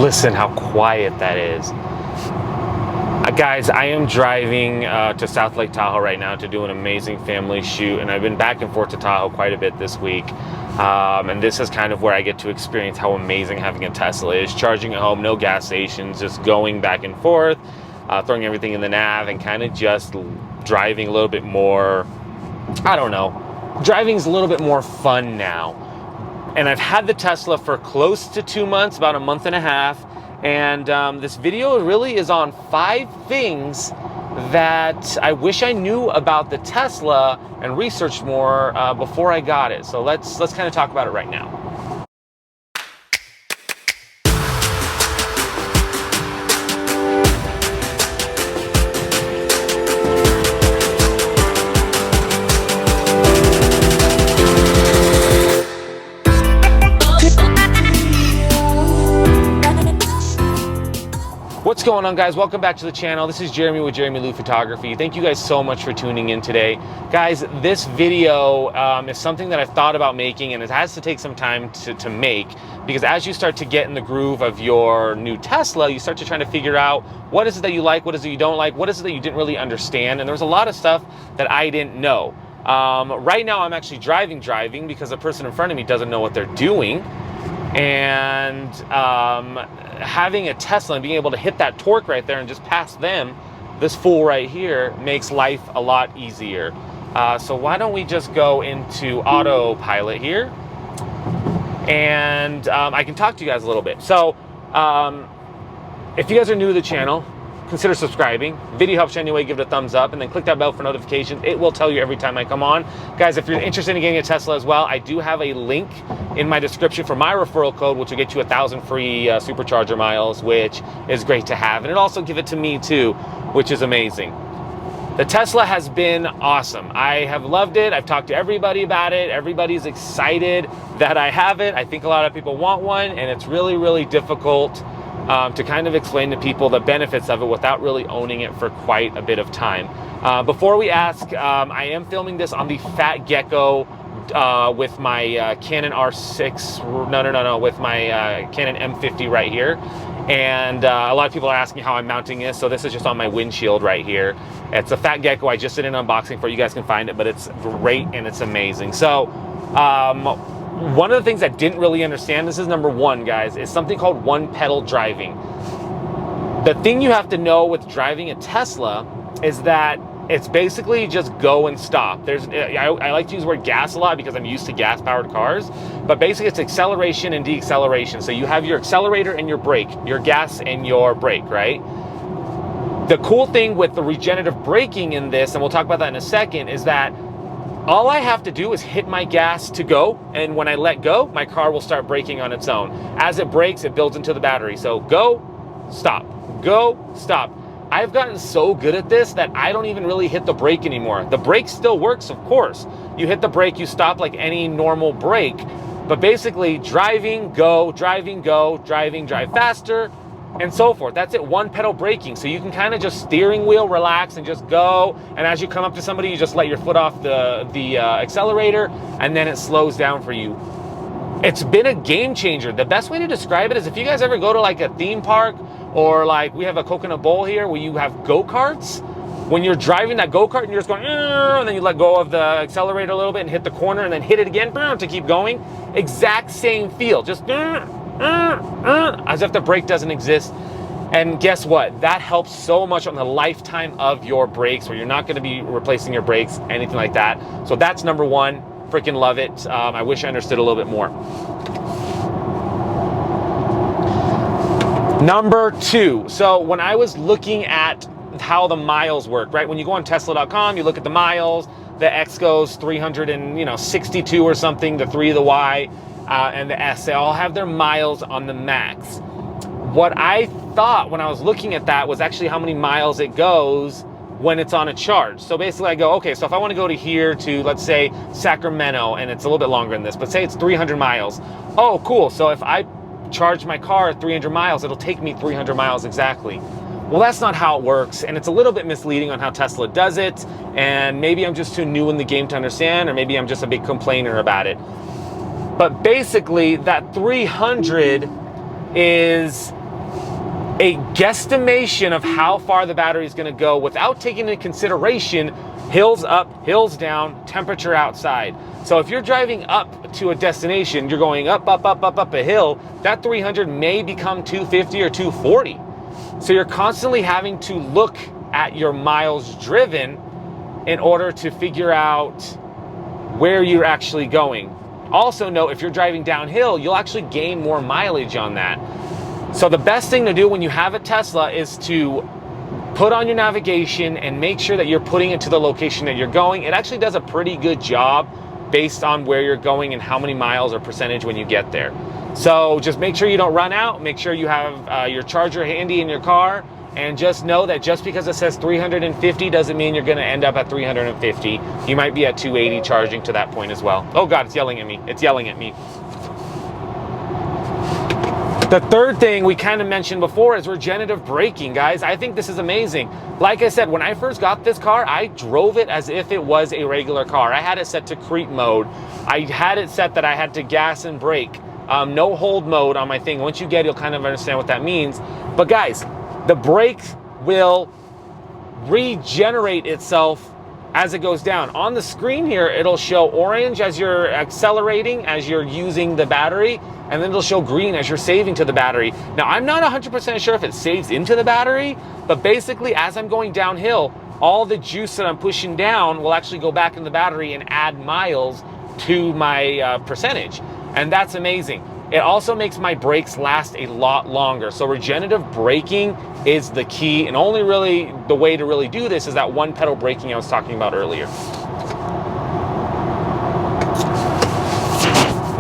Listen how quiet that is. Guys, I am driving to South Lake Tahoe right now to do an amazing family shoot, and I've been back and forth to Tahoe quite a bit this week. And this is kind of where I get to experience how amazing having a Tesla is. Charging at home, no gas stations, just going back and forth, throwing everything in the nav, and kind of just driving a little bit more, I don't know, driving's a little bit more fun now. And I've had the Tesla for close to 2 months, about a month and a half. And this video really is on 5 things that I wish I knew about the Tesla and researched more before I got it. So let's kind of talk about it right now. What's going on, guys? Welcome back to the channel. This is Jeramie with Jeramie Photography. Thank you guys so much for tuning in today. Guys, this video is something that I've thought about making, and it has to take some time to make, because as you start to get in the groove of your new Tesla, you start to try to figure out what is it that you like, what is it you don't like, what is it that you didn't really understand, and there was a lot of stuff that I didn't know. Right now I'm actually driving because the person in front of me doesn't know what they're doing. And having a Tesla and being able to hit that torque right there and just pass them, this fool right here, makes life a lot easier. So why don't we just go into autopilot here, and I can talk to you guys a little bit. So if you guys are new to the channel, consider subscribing. Video helps you anyway, give it a thumbs up, and then click that bell for notifications. It will tell you every time I come on. Guys, if you're interested in getting a Tesla as well, I do have a link in my description for my referral code, which will get you 1,000 free supercharger miles, which is great to have. And it also give it to me too, which is amazing. The Tesla has been awesome. I have loved it. I've talked to everybody about it. Everybody's excited that I have it. I think a lot of people want one, and it's really, really difficult to kind of explain to people the benefits of it without really owning it for quite a bit of time. Before we ask, I am filming this on the Fat Gecko with my Canon R6, with my Canon M50 right here. And a lot of people are asking how I'm mounting this, so this is just on my windshield right here. It's a Fat Gecko. I just did an unboxing for it. You guys can find it, but it's great and it's amazing. So one of the things I didn't really understand, this is number 1, guys, is something called one-pedal driving. The thing you have to know with driving a Tesla is that it's basically just go and stop. I like to use the word gas a lot because I'm used to gas-powered cars, but basically it's acceleration and deceleration. So you have your accelerator and your brake, your gas and your brake, right? The cool thing with the regenerative braking in this, and we'll talk about that in a second, is that all I have to do is hit my gas to go, and when I let go, my car will start braking on its own. As it brakes, it builds into the battery. So go, stop, go, stop. I've gotten so good at this that I don't even really hit the brake anymore. The brake still works, of course. You hit the brake, you stop like any normal brake. But basically, driving, go, drive faster, and so forth. That's it, one pedal braking. So you can kind of just steering wheel, relax, and just go. And as you come up to somebody, you just let your foot off the accelerator, and then it slows down for you. It's been a game changer. The best way to describe it is if you guys ever go to like a theme park, or like we have a Coconut Bowl here where you have go-karts. When you're driving that go-kart and you're just going, and then you let go of the accelerator a little bit and hit the corner and then hit it again to keep going. Exact same feel, just as if the brake doesn't exist. And guess what? That helps so much on the lifetime of your brakes, where you're not going to be replacing your brakes, anything like that. So that's number 1. Freaking love it. I wish I understood a little bit more. Number 2. So when I was looking at how the miles work, right? When you go on Tesla.com, you look at the miles. The X goes 362 or something. The 3, the Y, and the S, they all have their miles on the max. What I thought when I was looking at that was actually how many miles it goes when it's on a charge. So basically I go, okay, so if I want to go to here to, let's say, Sacramento, and it's a little bit longer than this, but say it's 300 miles. Oh, cool. So if I charge my car at 300 miles, it'll take me 300 miles exactly. Well, that's not how it works, and it's a little bit misleading on how Tesla does it, and maybe I'm just too new in the game to understand, or maybe I'm just a big complainer about it. But basically, that 300 is a guesstimation of how far the battery is going to go without taking into consideration hills up, hills down, temperature outside. So if you're driving up to a destination, you're going up a hill, that 300 may become 250 or 240. So you're constantly having to look at your miles driven in order to figure out where you're actually going. Also note, if you're driving downhill, you'll actually gain more mileage on that. So the best thing to do when you have a Tesla is to put on your navigation and make sure that you're putting it to the location that you're going. It actually does a pretty good job based on where you're going and how many miles or percentage when you get there. So just make sure you don't run out, make sure you have your charger handy in your car, and just know that just because it says 350 doesn't mean you're gonna end up at 350. You might be at 280 charging to that point as well. Oh God, it's yelling at me, it's yelling at me. The third thing we kind of mentioned before is regenerative braking, guys. I think this is amazing. Like I said, when I first got this car, I drove it as if it was a regular car. I had it set to creep mode. I had it set that I had to gas and brake. No hold mode on my thing. Once you get it, you'll kind of understand what that means. But guys, the brake will regenerate itself as it goes down. On the screen here, it'll show orange as you're accelerating, as you're using the battery, and then it'll show green as you're saving to the battery. Now, I'm not 100% sure if it saves into the battery, but basically as I'm going downhill, all the juice that I'm pushing down will actually go back in the battery and add miles to my percentage. And that's amazing. It also makes my brakes last a lot longer. So regenerative braking is the key, and only really the way to really do this is that one pedal braking I was talking about earlier.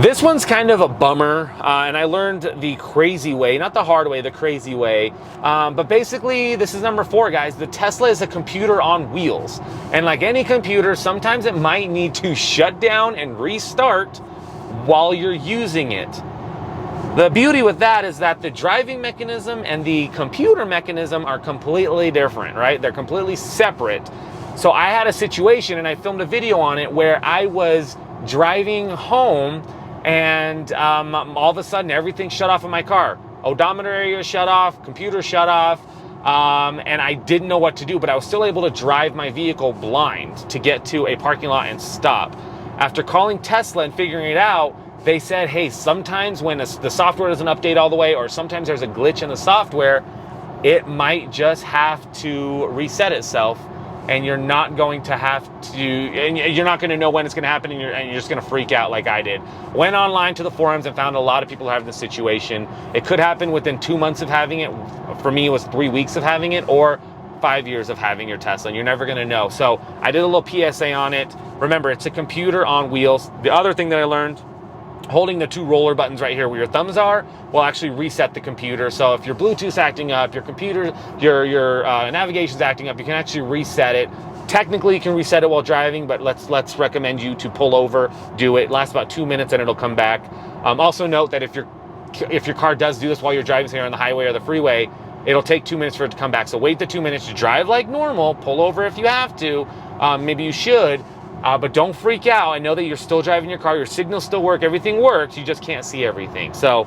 This one's kind of a bummer, and I learned the crazy way, not the hard way, the crazy way. But basically, this is number 4, guys. The Tesla is a computer on wheels. And like any computer, sometimes it might need to shut down and restart while you're using it. The beauty with that is that the driving mechanism and the computer mechanism are completely different, right? They're completely separate. So I had a situation, and I filmed a video on it, where I was driving home, and all of a sudden everything shut off in my car. Odometer area shut off, computer shut off, and I didn't know what to do, but I was still able to drive my vehicle blind to get to a parking lot and stop. After calling Tesla and figuring it out, they said, hey, sometimes when the software doesn't update all the way, or sometimes there's a glitch in the software, it might just have to reset itself, and you're not going to have to, and you're not going to know when it's going to happen, and you're just going to freak out like I did. Went online to the forums and found a lot of people having this situation. It could happen within 2 months of having it. For me, it was 3 weeks of having it, or 5 years of having your Tesla, and you're never going to know. So I did a little PSA on it. Remember, it's a computer on wheels. The other thing that I learned, holding the 2 roller buttons right here where your thumbs are will actually reset the computer. So if your Bluetooth's acting up, your computer, your navigation's acting up, you can actually reset it. Technically, you can reset it while driving, but let's recommend you to pull over, do it. It lasts about 2 minutes and it'll come back. Also note that if your car does do this while you're driving, say you're on the highway or the freeway, it'll take 2 minutes for it to come back. So wait the 2 minutes to drive like normal, pull over if you have to, maybe you should, but don't freak out. I know that you're still driving your car, your signals still work, everything works, you just can't see everything. So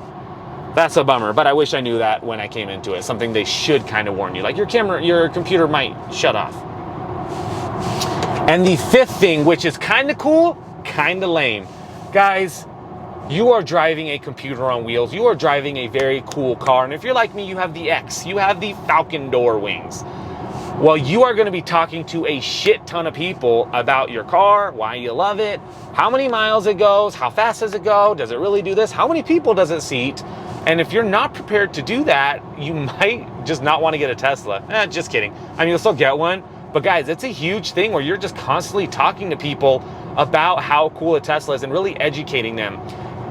that's a bummer, but I wish I knew that when I came into it. Something they should kind of warn you, like your computer might shut off. And the 5th thing, which is kind of cool, kind of lame. Guys, you are driving a computer on wheels. You are driving a very cool car. And if you're like me, you have the X, you have the Falcon door wings. Well, you are going to be talking to a shit ton of people about your car, why you love it, how many miles it goes, how fast does it go, does it really do this, how many people does it seat? And if you're not prepared to do that, you might just not want to get a Tesla. Just kidding. I mean, you'll still get one. But guys, it's a huge thing where you're just constantly talking to people about how cool a Tesla is and really educating them.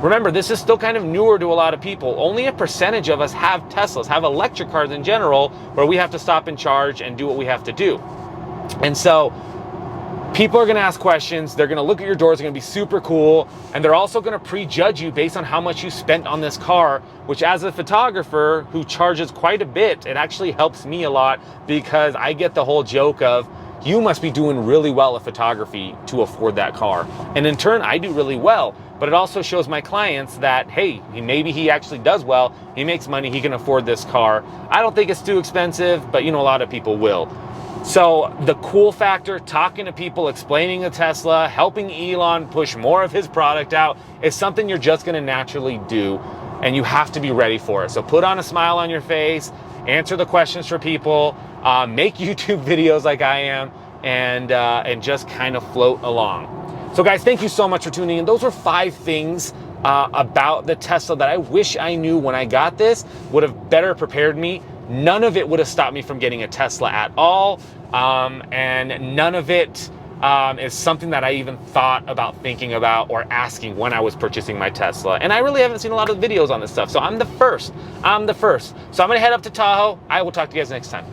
Remember, this is still kind of newer to a lot of people. Only a percentage of us have Teslas, have electric cars in general, where we have to stop and charge and do what we have to do. And so people are going to ask questions. They're going to look at your doors. They're going to be super cool. And they're also going to prejudge you based on how much you spent on this car, which as a photographer who charges quite a bit, it actually helps me a lot because I get the whole joke of, you must be doing really well at photography to afford that car. And in turn, I do really well, but it also shows my clients that, hey, maybe he actually does well, he makes money, he can afford this car. I don't think it's too expensive, but you know, a lot of people will. So the cool factor, talking to people, explaining a Tesla, helping Elon push more of his product out is something you're just gonna naturally do, and you have to be ready for it. So put on a smile on your face, answer the questions for people, make YouTube videos like I am, and just kind of float along. So guys, thank you so much for tuning in. Those were 5 things about the Tesla that I wish I knew when I got this, would have better prepared me. None of it would have stopped me from getting a Tesla at all. And none of it is something that I even thought about thinking about or asking when I was purchasing my Tesla. And I really haven't seen a lot of videos on this stuff. So I'm the first. So I'm gonna head up to Tahoe. I will talk to you guys next time.